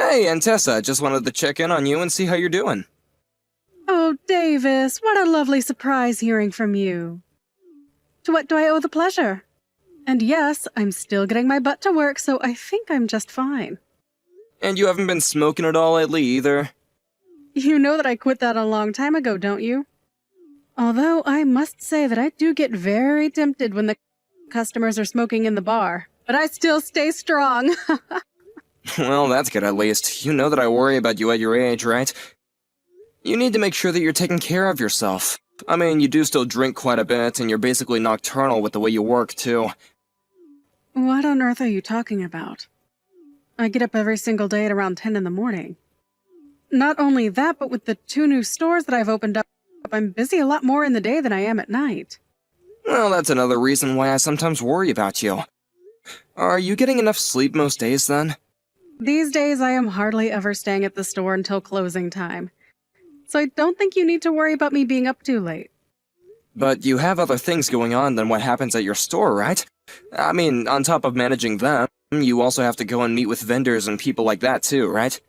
Hey, Antessa, just wanted to check in on you and see how you're doing. Oh, Davis, what a lovely surprise hearing from you. To what do I owe the pleasure? And yes, I'm still getting my butt to work, so I think I'm just fine. And you haven't been smoking at all lately either? You know that I quit that a long time ago, don't you? Although I must say that I do get very tempted when the customers are smoking in the bar, but I still stay strong. Well, that's good at least. You know that I worry about you at your age, right? You need to make sure that you're taking care of yourself. I mean, you do still drink quite a bit, and you're basically nocturnal with the way you work, too. What on earth are you talking about? I get up every single day at around 10 in the morning. Not only that, but with the 2 new stores that I've opened up, I'm busy a lot more in the day than I am at night. Well, that's another reason why I sometimes worry about you. Are you getting enough sleep most days, then? These days, I am hardly ever staying at the store until closing time. So I don't think you need to worry about me being up too late. But you have other things going on than what happens at your store, right? I mean, on top of managing them, you also have to go and meet with vendors and people like that too, right?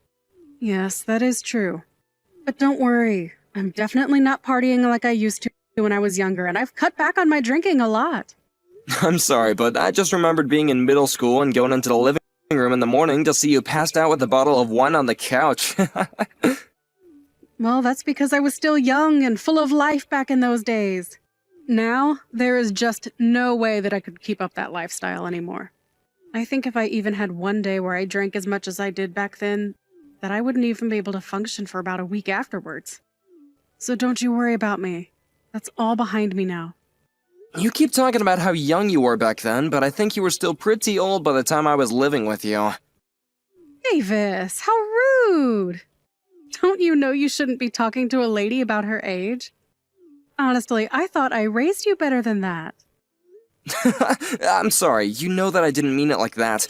Yes, that is true. But don't worry, I'm definitely not partying like I used to when I was younger, and I've cut back on my drinking a lot. I'm sorry, but I just remembered being in middle school and going into the living room in the morning to see you passed out with a bottle of wine on the couch. Well, that's because I was still young and full of life back in those days. Now, there is just no way that I could keep up that lifestyle anymore. I think if I even had one day where I drank as much as I did back then, that I wouldn't even be able to function for about a week afterwards. So don't you worry about me. That's all behind me now. You keep talking about how young you were back then, but I think you were still pretty old by the time I was living with you. Davis, how rude! Don't you know you shouldn't be talking to a lady about her age? Honestly, I thought I raised you better than that. I'm sorry, you know that I didn't mean it like that.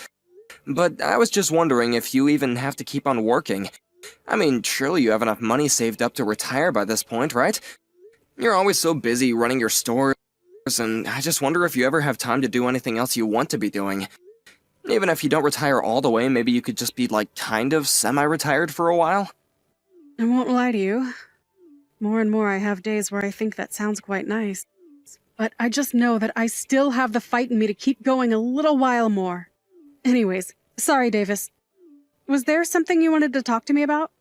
But I was just wondering if you even have to keep on working. I mean, surely you have enough money saved up to retire by this point, right? You're always so busy running your stores, and I just wonder if you ever have time to do anything else you want to be doing. Even if you don't retire all the way, maybe you could just be, like, kind of semi-retired for a while? I won't lie to you. More and more I have days where I think that sounds quite nice. But I just know that I still have the fight in me to keep going a little while more. Anyways, sorry, Davis. Was there something you wanted to talk to me about?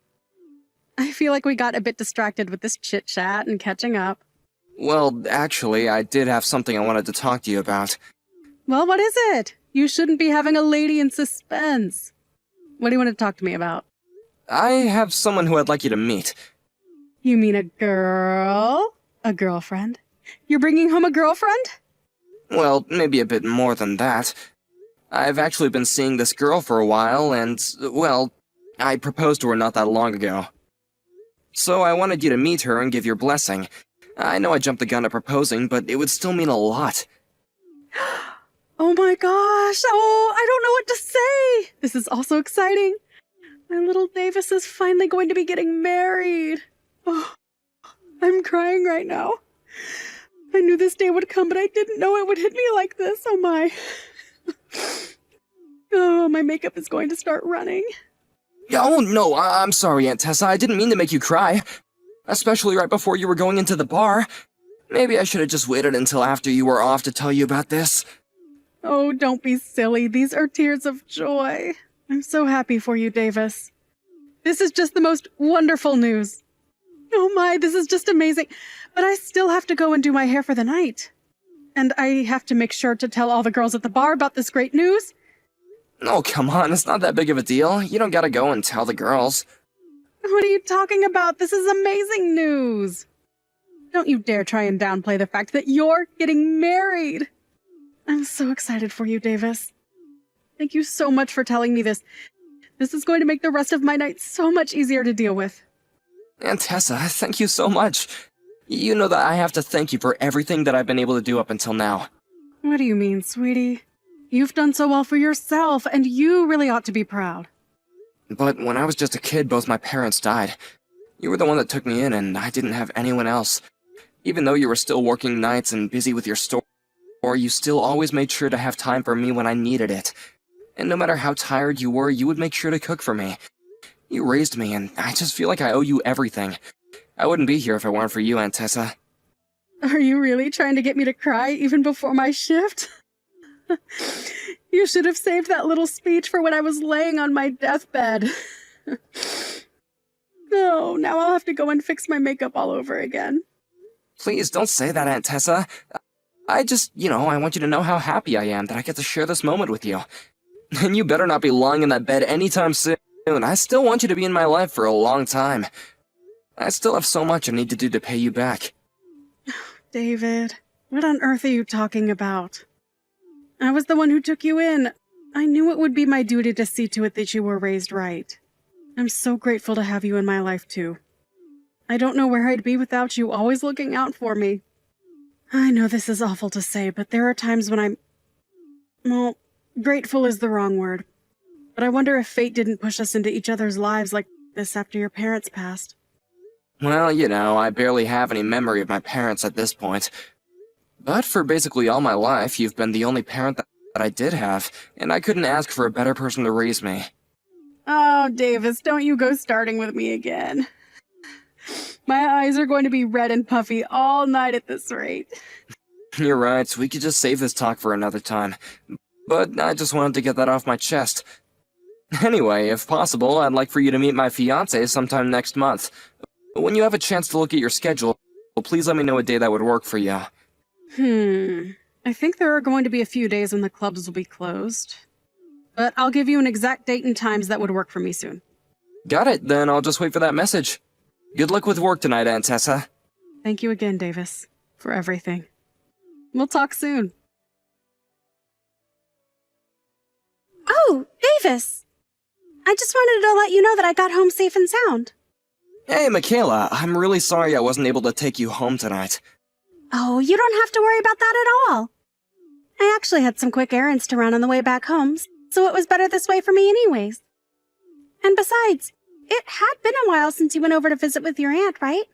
I feel like we got a bit distracted with this chit-chat and catching up. Well, actually, I did have something I wanted to talk to you about. Well, what is it? You shouldn't be having a lady in suspense. What do you want to talk to me about? I have someone who I'd like you to meet. You mean a girl? A girlfriend? You're bringing home a girlfriend? Well, maybe a bit more than that. I've actually been seeing this girl for a while, and, well, I proposed to her not that long ago. So I wanted you to meet her and give your blessing. I know I jumped the gun at proposing, but it would still mean a lot. Oh my gosh! Oh, I don't know what to say! This is also exciting. My little Davis is finally going to be getting married. Oh, I'm crying right now. I knew this day would come, but I didn't know it would hit me like this. Oh my. Oh, my makeup is going to start running. Oh, no, I'm sorry, Aunt Tessa. I didn't mean to make you cry. Especially right before you were going into the bar. Maybe I should have just waited until after you were off to tell you about this. Oh, don't be silly. These are tears of joy. I'm so happy for you, Davis. This is just the most wonderful news. Oh my, this is just amazing. But I still have to go and do my hair for the night. And I have to make sure to tell all the girls at the bar about this great news. Oh, come on, it's not that big of a deal. You don't gotta go and tell the girls. What are you talking about? This is amazing news. Don't you dare try and downplay the fact that you're getting married. I'm so excited for you, Davis. Thank you so much for telling me this. This is going to make the rest of my night so much easier to deal with. Aunt Tessa, thank you so much. You know that I have to thank you for everything that I've been able to do up until now. What do you mean, sweetie? You've done so well for yourself, and you really ought to be proud. But when I was just a kid, both my parents died. You were the one that took me in, and I didn't have anyone else. Even though you were still working nights and busy with your store, you still always made sure to have time for me when I needed it. And no matter how tired you were, you would make sure to cook for me. You raised me, and I just feel like I owe you everything. I wouldn't be here if it weren't for you, Aunt Tessa. Are you really trying to get me to cry even before my shift? You should have saved that little speech for when I was laying on my deathbed. No, now I'll have to go and fix my makeup all over again. Please don't say that, Aunt Tessa. I just, I want you to know how happy I am that I get to share this moment with you. And you better not be lying in that bed anytime soon. I still want you to be in my life for a long time. I still have so much I need to do to pay you back. David, what on earth are you talking about? I was the one who took you in. I knew it would be my duty to see to it that you were raised right. I'm so grateful to have you in my life, too. I don't know where I'd be without you always looking out for me. I know this is awful to say, but there are times when well, grateful is the wrong word. But I wonder if fate didn't push us into each other's lives like this after your parents passed. Well, I barely have any memory of my parents at this point. But for basically all my life, you've been the only parent that I did have, and I couldn't ask for a better person to raise me. Oh, Davis, don't you go starting with me again. My eyes are going to be red and puffy all night at this rate. You're right, we could just save this talk for another time. But I just wanted to get that off my chest. Anyway, if possible, I'd like for you to meet my fiancé sometime next month. When you have a chance to look at your schedule, please let me know a day that would work for you. I think there are going to be a few days when the clubs will be closed. But I'll give you an exact date and times that would work for me soon. Got it, then I'll just wait for that message. Good luck with work tonight, Aunt Tessa. Thank you again, Davis, for everything. We'll talk soon. Oh, Davis! I just wanted to let you know that I got home safe and sound. Hey, Michaela, I'm really sorry I wasn't able to take you home tonight. Oh, you don't have to worry about that at all. I actually had some quick errands to run on the way back home, so it was better this way for me anyways. And besides, it had been a while since you went over to visit with your aunt, right?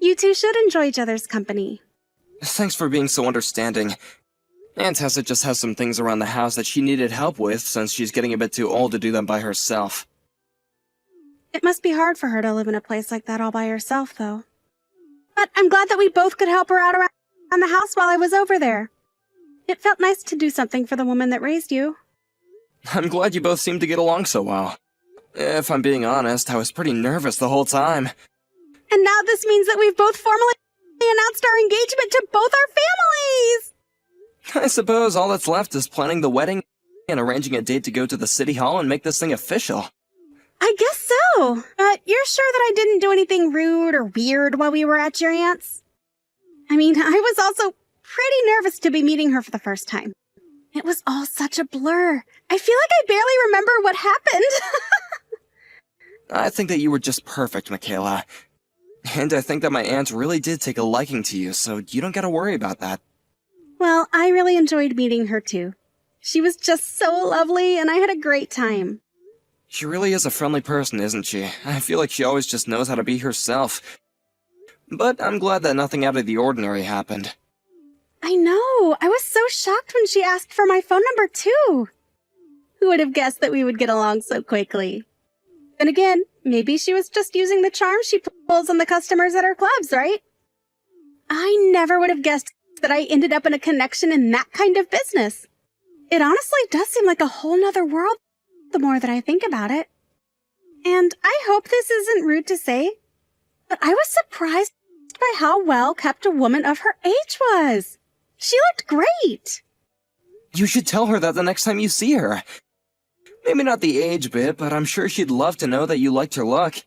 You two should enjoy each other's company. Thanks for being so understanding. Aunt Tessa just has some things around the house that she needed help with since she's getting a bit too old to do them by herself. It must be hard for her to live in a place like that all by herself, though. But I'm glad that we both could help her out around the house while I was over there. It felt nice to do something for the woman that raised you. I'm glad you both seem to get along so well. If I'm being honest, I was pretty nervous the whole time. And now this means that we've both formally announced our engagement to both our families! I suppose all that's left is planning the wedding and arranging a date to go to the city hall and make this thing official. I guess so. But you're sure that I didn't do anything rude or weird while we were at your aunt's? I mean, I was also pretty nervous to be meeting her for the first time. It was all such a blur. I feel like I barely remember what happened. I think that you were just perfect, Michaela. And I think that my aunt really did take a liking to you, so you don't gotta worry about that. Well, I really enjoyed meeting her too. She was just so lovely, and I had a great time. She really is a friendly person, isn't she? I feel like she always just knows how to be herself. But I'm glad that nothing out of the ordinary happened. I know. I was so shocked when she asked for my phone number too. Who would have guessed that we would get along so quickly? Then again, maybe she was just using the charm she pulls on the customers at her clubs, right? I never would have guessed that I ended up in a connection in that kind of business. It honestly does seem like a whole nother world the more that I think about it. And I hope this isn't rude to say, but I was surprised by how well kept a woman of her age was. She looked great. You should tell her that the next time you see her. Maybe not the age bit, but I'm sure she'd love to know that you liked her look.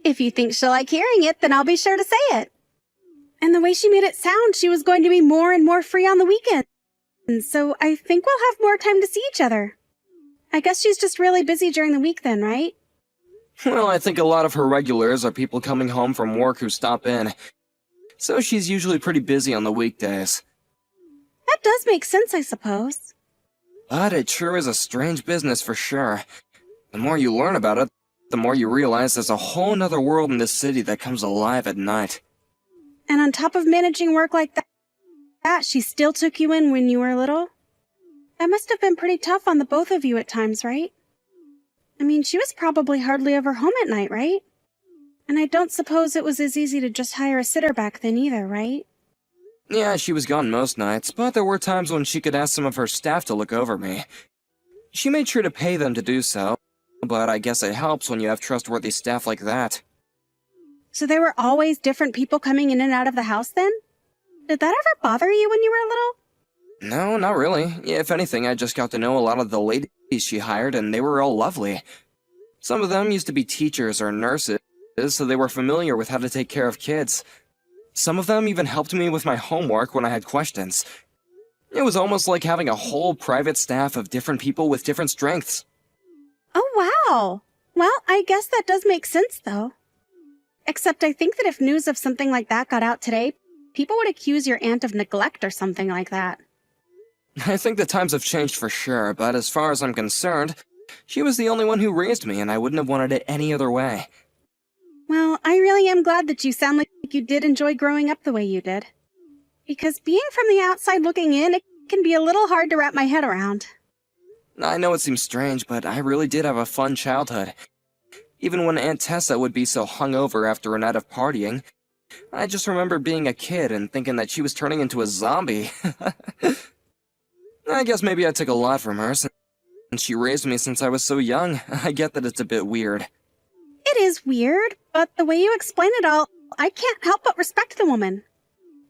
If you think she'll like hearing it, then I'll be sure to say it. And the way she made it sound, she was going to be more and more free on the weekend. And so I think we'll have more time to see each other. I guess she's just really busy during the week then, right? Well, I think a lot of her regulars are people coming home from work who stop in. So she's usually pretty busy on the weekdays. That does make sense, I suppose. But it sure is a strange business for sure. The more you learn about it, the more you realize there's a whole nother world in this city that comes alive at night. And on top of managing work like that, she still took you in when you were little? That must have been pretty tough on the both of you at times, right? I mean, she was probably hardly ever home at night, right? And I don't suppose it was as easy to just hire a sitter back then either, right? Yeah, she was gone most nights, but there were times when she could ask some of her staff to look over me. She made sure to pay them to do so, but I guess it helps when you have trustworthy staff like that. So there were always different people coming in and out of the house then? Did that ever bother you when you were little? No, not really. If anything, I just got to know a lot of the ladies she hired, and they were all lovely. Some of them used to be teachers or nurses, so they were familiar with how to take care of kids. Some of them even helped me with my homework when I had questions. It was almost like having a whole private staff of different people with different strengths. Oh, wow. Well, I guess that does make sense, though. Except I think that if news of something like that got out today, people would accuse your aunt of neglect or something like that. I think the times have changed for sure, but as far as I'm concerned, she was the only one who raised me, and I wouldn't have wanted it any other way. Well, I really am glad that you sound like you did enjoy growing up the way you did. Because being from the outside looking in, it can be a little hard to wrap my head around. I know it seems strange, but I really did have a fun childhood. Even when Aunt Tessa would be so hungover after a night of partying, I just remember being a kid and thinking that she was turning into a zombie. I guess maybe I took a lot from her, since she raised me since I was so young. I get that it's a bit weird. It is weird, but the way you explain it all, I can't help but respect the woman.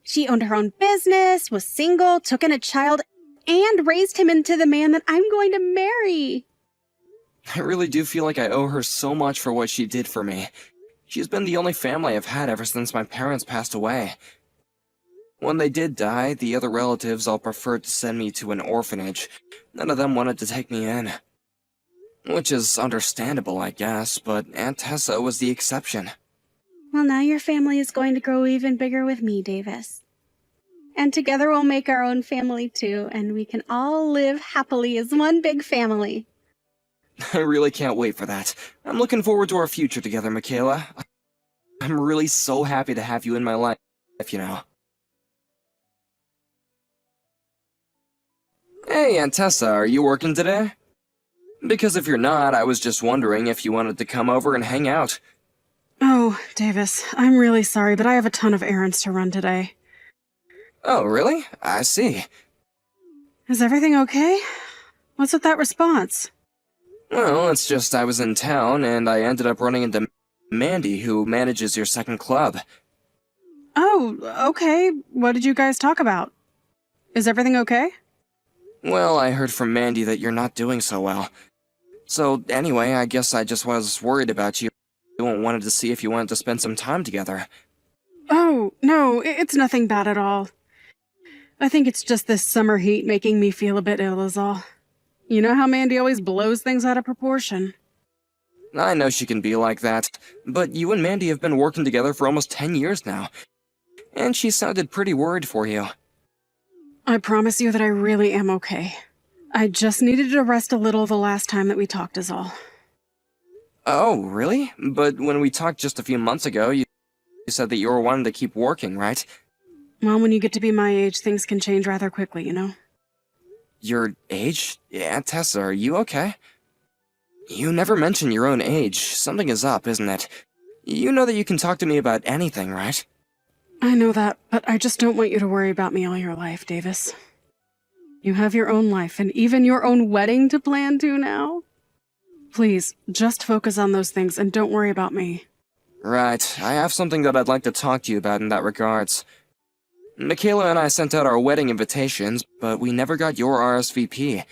She owned her own business, was single, took in a child, and raised him into the man that I'm going to marry. I really do feel like I owe her so much for what she did for me. She's been the only family I've had ever since my parents passed away. When they did die, the other relatives all preferred to send me to an orphanage. None of them wanted to take me in. Which is understandable, I guess, but Aunt Tessa was the exception. Well, now your family is going to grow even bigger with me, Davis. And together we'll make our own family too, and we can all live happily as one big family. I really can't wait for that. I'm looking forward to our future together, Michaela. I'm really so happy to have you in my life, you know. Hey, Aunt Tessa, are you working today? Because if you're not, I was just wondering if you wanted to come over and hang out. Oh, Davis, I'm really sorry, but I have a ton of errands to run today. Oh, really? I see. Is everything okay? What's with that response? Well, it's just I was in town, and I ended up running into Mandy, who manages your second club. Oh, okay. What did you guys talk about? Is everything okay? Well, I heard from Mandy that you're not doing so well. So, anyway, I guess I just was worried about you and wanted to see if you wanted to spend some time together. Oh, no, it's nothing bad at all. I think it's just this summer heat making me feel a bit ill is all. You know how Mandy always blows things out of proportion. I know she can be like that, but you and Mandy have been working together for almost 10 years now. And she sounded pretty worried for you. I promise you that I really am okay. I just needed to rest a little the last time that we talked is all. Oh, really? But when we talked just a few months ago, you said that you were wanting to keep working, right? Well, when you get to be my age, things can change rather quickly, you know? Your age? Aunt Tessa, are you okay? You never mention your own age. Something is up, isn't it? You know that you can talk to me about anything, right? I know that, but I just don't want you to worry about me all your life, Davis. You have your own life, and even your own wedding to plan to now. Please, just focus on those things and don't worry about me. Right, I have something that I'd like to talk to you about in that regards. Michaela and I sent out our wedding invitations, but we never got your RSVP.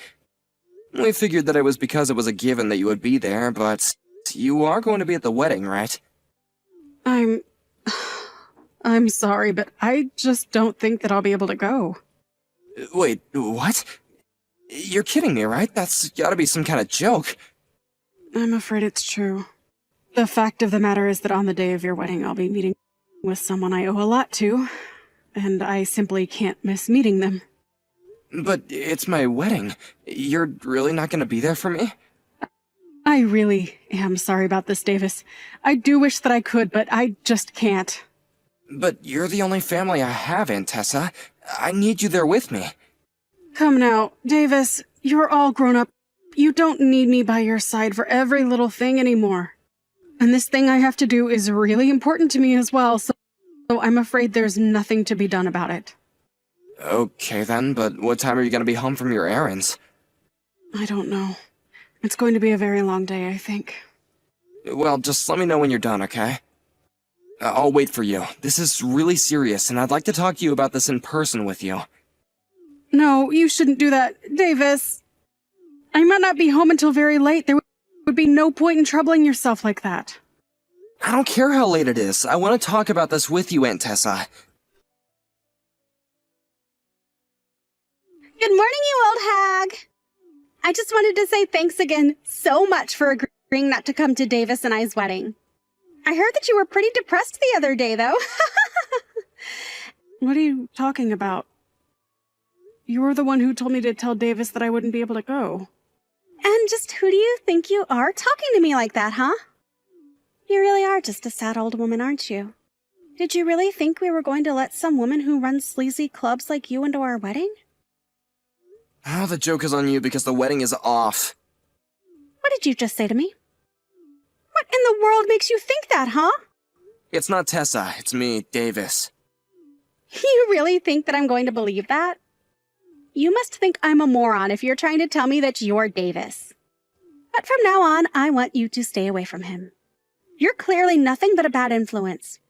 We figured that it was because it was a given that you would be there, but you are going to be at the wedding, right? I'm sorry, but I just don't think that I'll be able to go. Wait, what? You're kidding me, right? That's gotta be some kind of joke. I'm afraid it's true. The fact of the matter is that on the day of your wedding, I'll be meeting with someone I owe a lot to, and I simply can't miss meeting them. But it's my wedding. You're really not gonna be there for me? I really am sorry about this, Davis. I do wish that I could, but I just can't. But you're the only family I have, Aunt Tessa. I need you there with me. Come now, Davis, you're all grown up. you don't need me by your side for every little thing anymore. And this thing I have to do is really important to me as well, so I'm afraid there's nothing to be done about it. Okay then, but what time are you gonna be home from your errands? I don't know. It's going to be a very long day, I think. Well, just let me know when you're done, okay? I'll wait for you. This is really serious, and I'd like to talk to you about this in person with you. No, you shouldn't do that, Davis. I might not be home until very late. There would be no point in troubling yourself like that. I don't care how late it is. I want to talk about this with you, Aunt Tessa. Good morning, you old hag. I just wanted to say thanks again so much for agreeing not to come to Davis and I's wedding. I heard that you were pretty depressed the other day, though. What are you talking about? You were the one who told me to tell Davis that I wouldn't be able to go. And just who do you think you are talking to me like that, huh? You really are just a sad old woman, aren't you? Did you really think we were going to let some woman who runs sleazy clubs like you into our wedding? Oh, the joke is on you because the wedding is off. What did you just say to me? What in the world makes you think that, huh? It's not Tessa, it's me, Davis. You really think that I'm going to believe that? You must think I'm a moron if you're trying to tell me that you're Davis. But from now on, I want you to stay away from him. You're clearly nothing but a bad influence.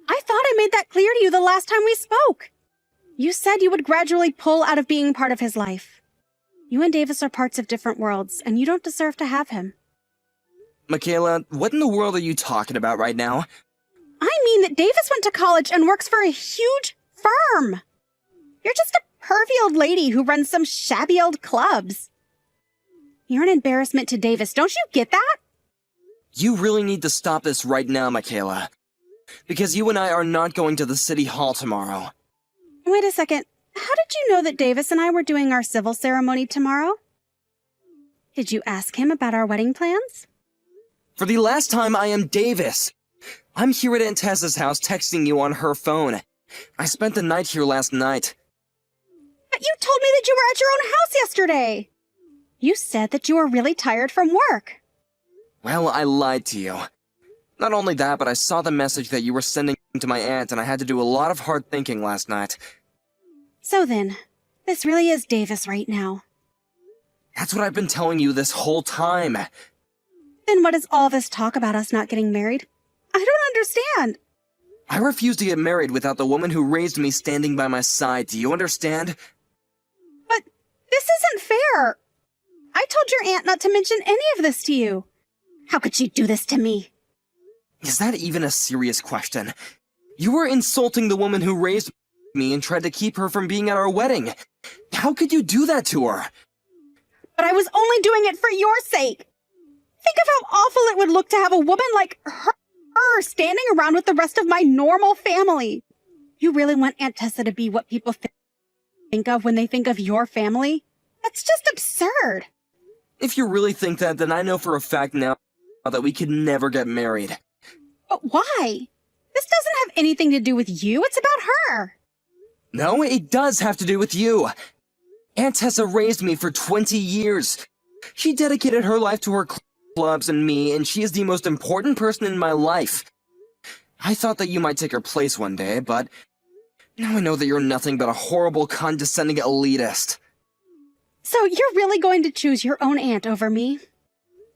I thought I made that clear to you the last time we spoke. You said you would gradually pull out of being part of his life. You and Davis are parts of different worlds, and you don't deserve to have him. Michaela, what in the world are you talking about right now? I mean that Davis went to college and works for a huge firm. You're just a pervy old lady who runs some shabby old clubs. You're an embarrassment to Davis, don't you get that? You really need to stop this right now, Michaela. Because you and I are not going to the city hall tomorrow. Wait a second. How did you know that Davis and I were doing our civil ceremony tomorrow? Did you ask him about our wedding plans? For the last time, I am Davis. I'm here at Aunt Tessa's house texting you on her phone. I spent the night here last night. But you told me that you were at your own house yesterday. You said that you were really tired from work. Well, I lied to you. Not only that, but I saw the message that you were sending to my aunt, and I had to do a lot of hard thinking last night. So then, this really is Davis right now. That's what I've been telling you this whole time. Then what is all this talk about us not getting married? I don't understand. I refuse to get married without the woman who raised me standing by my side. Do you understand? But this isn't fair. I told your aunt not to mention any of this to you. How could she do this to me? Is that even a serious question? You were insulting the woman who raised me and tried to keep her from being at our wedding. How could you do that to her? But I was only doing it for your sake. Think of how awful it would look to have a woman like her standing around with the rest of my normal family. You really want Aunt Tessa to be what people think of when they think of your family? That's just absurd. If you really think that, then I know for a fact now that we could never get married. But why? This doesn't have anything to do with you. It's about her. No, it does have to do with you. Aunt Tessa raised me for 20 years. She dedicated her life to her clubs and me, and she is the most important person in my life. I thought that you might take her place one day, but now I know that you're nothing but a horrible, condescending elitist. So you're really going to choose your own aunt over me?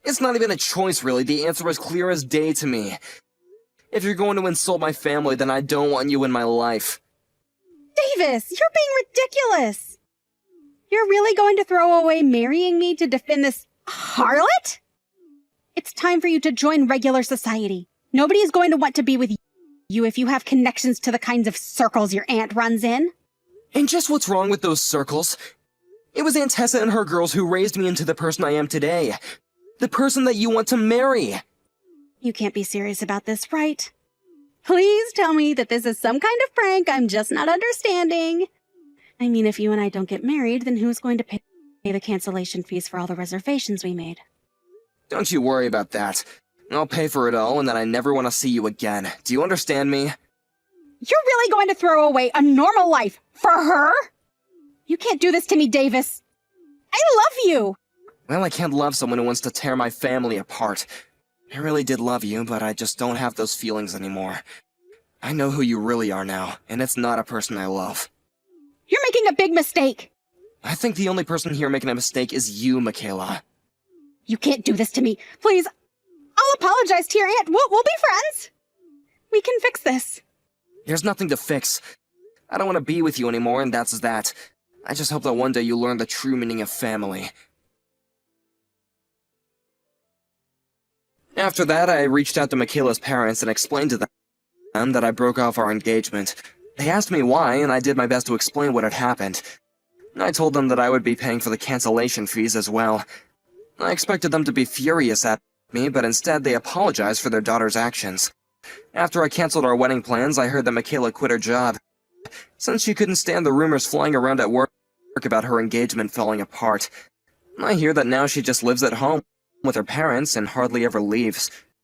It's not even a choice, really. The answer was clear as day to me. If you're going to insult my family, then I don't want you in my life. Davis, you're being ridiculous. You're really going to throw away marrying me to defend this harlot? It's time for you to join regular society. Nobody is going to want to be with you if you have connections to the kinds of circles your aunt runs in. And just what's wrong with those circles? It was Aunt Tessa and her girls who raised me into the person I am today. The person that you want to marry. You can't be serious about this, right? Please tell me that this is some kind of prank I'm just not understanding. I mean, if you and I don't get married, then who's going to pay the cancellation fees for all the reservations we made? Don't you worry about that. I'll pay for it all, and then I never want to see you again. Do you understand me? You're really going to throw away a normal life for her? You can't do this to me, Davis. I love you. Well, I can't love someone who wants to tear my family apart. I really did love you, but I just don't have those feelings anymore. I know who you really are now, and it's not a person I love. You're making a big mistake. I think the only person here making a mistake is you, Michaela. You can't do this to me. Please. I'll apologize to your aunt. We'll be friends. We can fix this. There's nothing to fix. I don't want to be with you anymore, and that's that. I just hope that one day you learn the true meaning of family. After that, I reached out to Michaela's parents and explained to them that I broke off our engagement. They asked me why, and I did my best to explain what had happened. I told them that I would be paying for the cancellation fees as well. I expected them to be furious at me, but instead they apologized for their daughter's actions. After I canceled our wedding plans, I heard that Michaela quit her job, since she couldn't stand the rumors flying around at work about her engagement falling apart. I hear that now she just lives at home with her parents and hardly ever leaves.